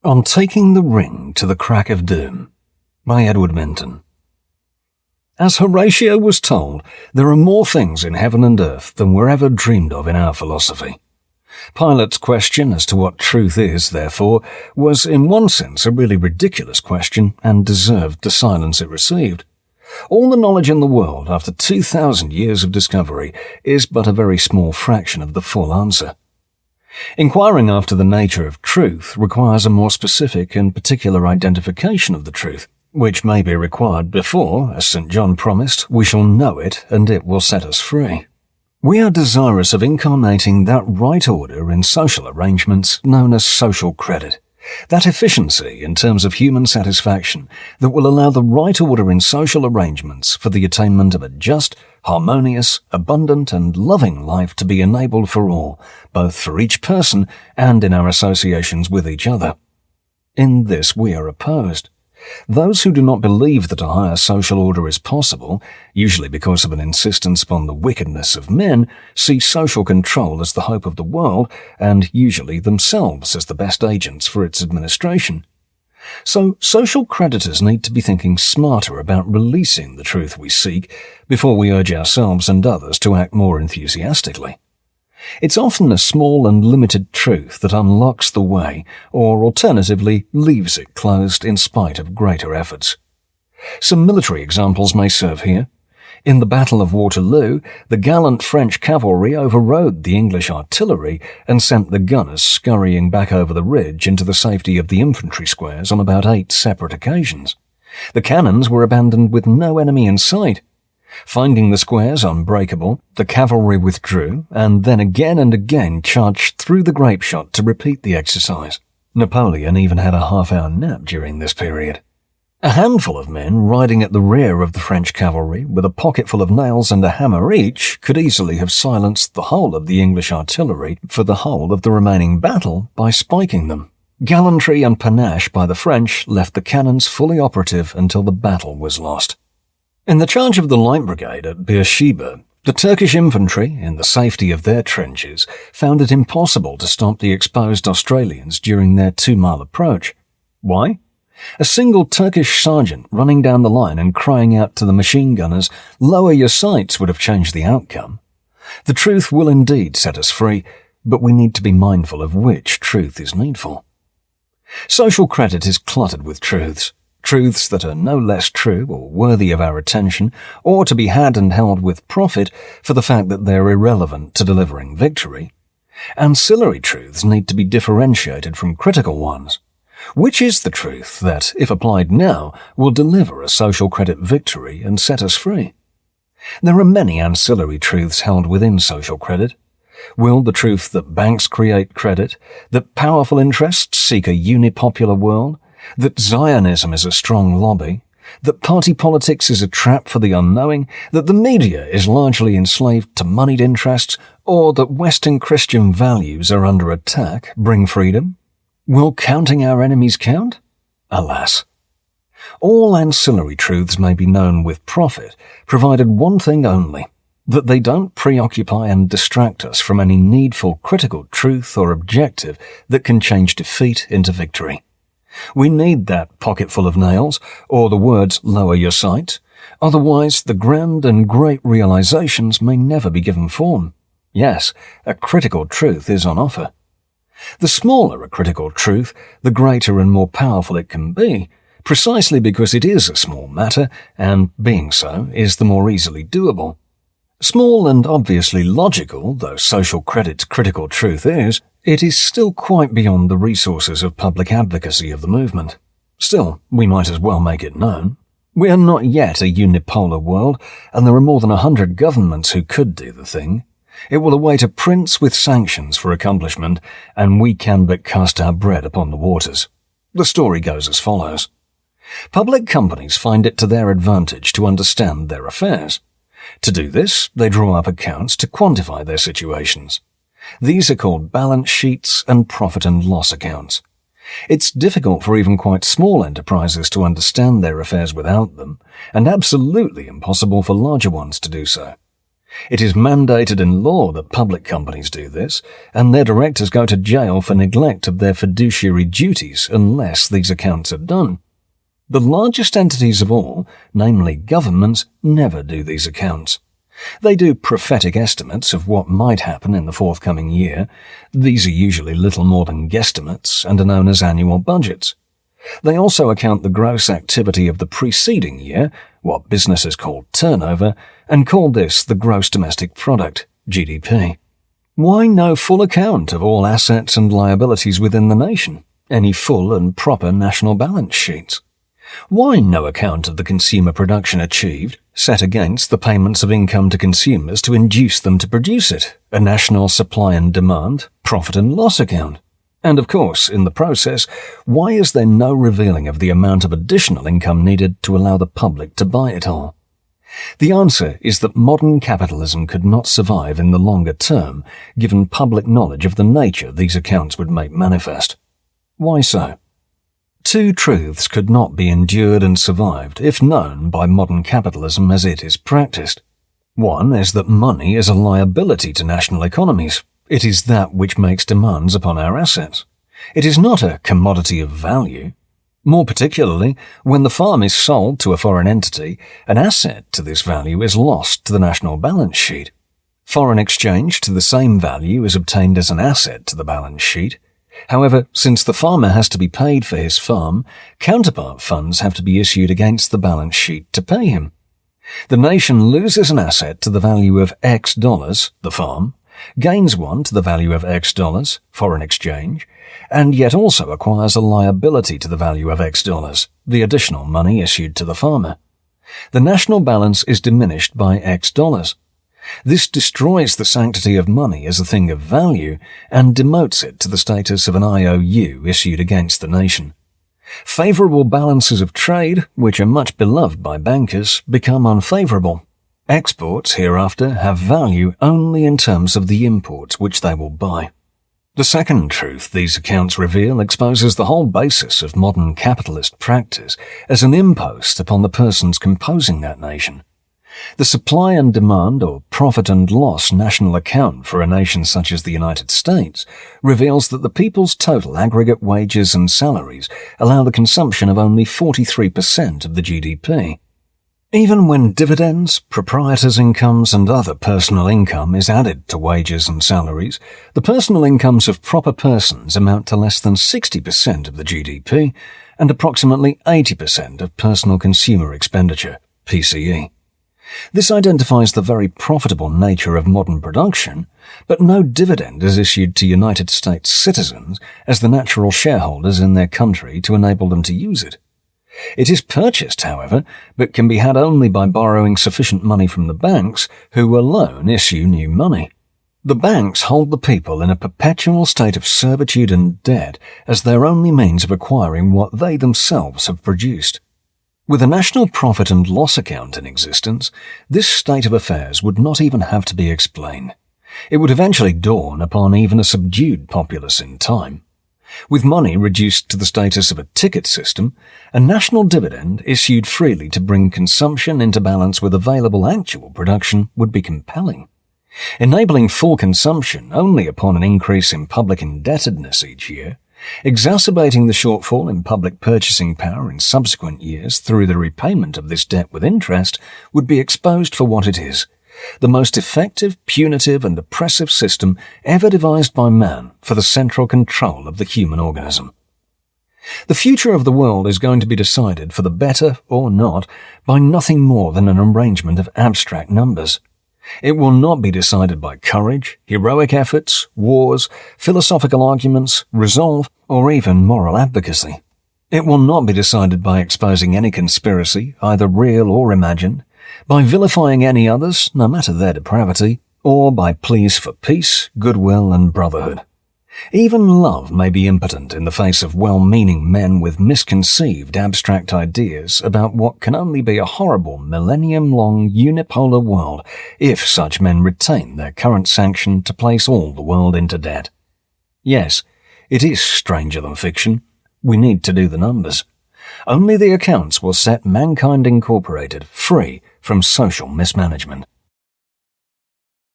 On Taking the Ring to the Crack of Doom by Edward Minton. As Horatio was told, there are more things in heaven and earth than were ever dreamed of in our philosophy. Pilate's question as to what truth is, therefore, was in one sense a really ridiculous question and deserved the silence it received. All the knowledge in the world after 2,000 years of discovery is but a very small fraction of the full answer. Inquiring after the nature of truth requires a more specific and particular identification of the truth, which may be required before, as St. John promised, we shall know it and it will set us free. We are desirous of incarnating that right order in social arrangements known as social credit, that efficiency in terms of human satisfaction that will allow the right order in social arrangements for the attainment of a just, harmonious, abundant and loving life to be enabled for all, both for each person and in our associations with each other. In this we are opposed. Those who do not believe that a higher social order is possible, usually because of an insistence upon the wickedness of men, see social control as the hope of the world, and usually themselves as the best agents for its administration. So social creditors need to be thinking smarter about releasing the truth we seek before we urge ourselves and others to act more enthusiastically. It's often a small and limited truth that unlocks the way, or alternatively leaves it closed in spite of greater efforts. Some military examples may serve here. In the Battle of Waterloo, the gallant French cavalry overrode the English artillery and sent the gunners scurrying back over the ridge into the safety of the infantry squares on about 8 separate occasions. The cannons were abandoned with no enemy in sight. Finding the squares unbreakable, the cavalry withdrew and then again and again charged through the grapeshot to repeat the exercise. Napoleon even had a half-hour nap during this period. A handful of men riding at the rear of the French cavalry with a pocketful of nails and a hammer each could easily have silenced the whole of the English artillery for the whole of the remaining battle by spiking them. Gallantry and panache by the French left the cannons fully operative until the battle was lost. In the charge of the Light Brigade at Beersheba, the Turkish infantry, in the safety of their trenches, found it impossible to stop the exposed Australians during their 2-mile approach. Why? A single Turkish sergeant running down the line and crying out to the machine gunners, "Lower your sights," would have changed the outcome. The truth will indeed set us free, but we need to be mindful of which truth is needful. Social credit is cluttered with truths that are no less true or worthy of our attention, or to be had and held with profit for the fact that they are irrelevant to delivering victory. Ancillary truths need to be differentiated from critical ones. Which is the truth that, if applied now, will deliver a social credit victory and set us free? There are many ancillary truths held within social credit. Will the truth that banks create credit, that powerful interests seek a unipopular world, that Zionism is a strong lobby, that party politics is a trap for the unknowing, that the media is largely enslaved to moneyed interests, or that Western Christian values are under attack bring freedom? Will counting our enemies count? Alas. All ancillary truths may be known with profit, provided one thing only, that they don't preoccupy and distract us from any needful critical truth or objective that can change defeat into victory. We need that pocketful of nails, or the words "lower your sight," otherwise the grand and great realizations may never be given form. Yes, a critical truth is on offer. The smaller a critical truth, the greater and more powerful it can be, precisely because it is a small matter, and, being so, is the more easily doable. Small and obviously logical, though social credit's critical truth is, it is still quite beyond the resources of public advocacy of the movement. Still, we might as well make it known. We are not yet a unipolar world, and there are more than 100 governments who could do the thing. It will await a prince with sanctions for accomplishment, and we can but cast our bread upon the waters. The story goes as follows. Public companies find it to their advantage to understand their affairs. To do this, they draw up accounts to quantify their situations. These are called balance sheets and profit and loss accounts. It's difficult for even quite small enterprises to understand their affairs without them, and absolutely impossible for larger ones to do so. It is mandated in law that public companies do this, and their directors go to jail for neglect of their fiduciary duties unless these accounts are done. The largest entities of all, namely governments, never do these accounts. They do prophetic estimates of what might happen in the forthcoming year. These are usually little more than guesstimates and are known as annual budgets. They also account the gross activity of the preceding year, what businesses call turnover, and call this the gross domestic product, GDP. Why no full account of all assets and liabilities within the nation? Any full and proper national balance sheets? Why no account of the consumer production achieved, set against the payments of income to consumers to induce them to produce it, a national supply and demand, profit and loss account? And of course, in the process, why is there no revealing of the amount of additional income needed to allow the public to buy it all? The answer is that modern capitalism could not survive in the longer term, given public knowledge of the nature these accounts would make manifest. Why so? Two truths could not be endured and survived if known by modern capitalism as it is practiced. One is that money is a liability to national economies. It is that which makes demands upon our assets. It is not a commodity of value. More particularly, when the farm is sold to a foreign entity, an asset to this value is lost to the national balance sheet. Foreign exchange to the same value is obtained as an asset to the balance sheet. However, since the farmer has to be paid for his farm, counterpart funds have to be issued against the balance sheet to pay him. The nation loses an asset to the value of X dollars, the farm, gains one to the value of X dollars, foreign exchange, and yet also acquires a liability to the value of X dollars, the additional money issued to the farmer. The national balance is diminished by X dollars. This destroys the sanctity of money as a thing of value and demotes it to the status of an IOU issued against the nation. Favorable balances of trade, which are much beloved by bankers, become unfavorable. Exports hereafter have value only in terms of the imports which they will buy. The second truth these accounts reveal exposes the whole basis of modern capitalist practice as an impost upon the persons composing that nation. The supply and demand or profit and loss national account for a nation such as the United States reveals that the people's total aggregate wages and salaries allow the consumption of only 43% of the GDP. Even when dividends, proprietors' incomes and other personal income is added to wages and salaries, the personal incomes of proper persons amount to less than 60% of the GDP and approximately 80% of personal consumer expenditure, PCE. This identifies the very profitable nature of modern production, but no dividend is issued to United States citizens as the natural shareholders in their country to enable them to use it. It is purchased, however, but can be had only by borrowing sufficient money from the banks, who alone issue new money. The banks hold the people in a perpetual state of servitude and debt as their only means of acquiring what they themselves have produced. With a national profit and loss account in existence, this state of affairs would not even have to be explained. It would eventually dawn upon even a subdued populace in time. With money reduced to the status of a ticket system, a national dividend issued freely to bring consumption into balance with available actual production would be compelling. Enabling full consumption only upon an increase in public indebtedness each year, exacerbating the shortfall in public purchasing power in subsequent years through the repayment of this debt with interest would be exposed for what it is, the most effective, punitive and oppressive system ever devised by man for the central control of the human organism. The future of the world is going to be decided, for the better or not, by nothing more than an arrangement of abstract numbers. It will not be decided by courage, heroic efforts, wars, philosophical arguments, resolve, or even moral advocacy. It will not be decided by exposing any conspiracy, either real or imagined, by vilifying any others, no matter their depravity, or by pleas for peace, goodwill, and brotherhood. Even love may be impotent in the face of well-meaning men with misconceived abstract ideas about what can only be a horrible millennium-long unipolar world if such men retain their current sanction to place all the world into debt. Yes, it is stranger than fiction. We need to do the numbers. Only the accounts will set Mankind Incorporated free from social mismanagement.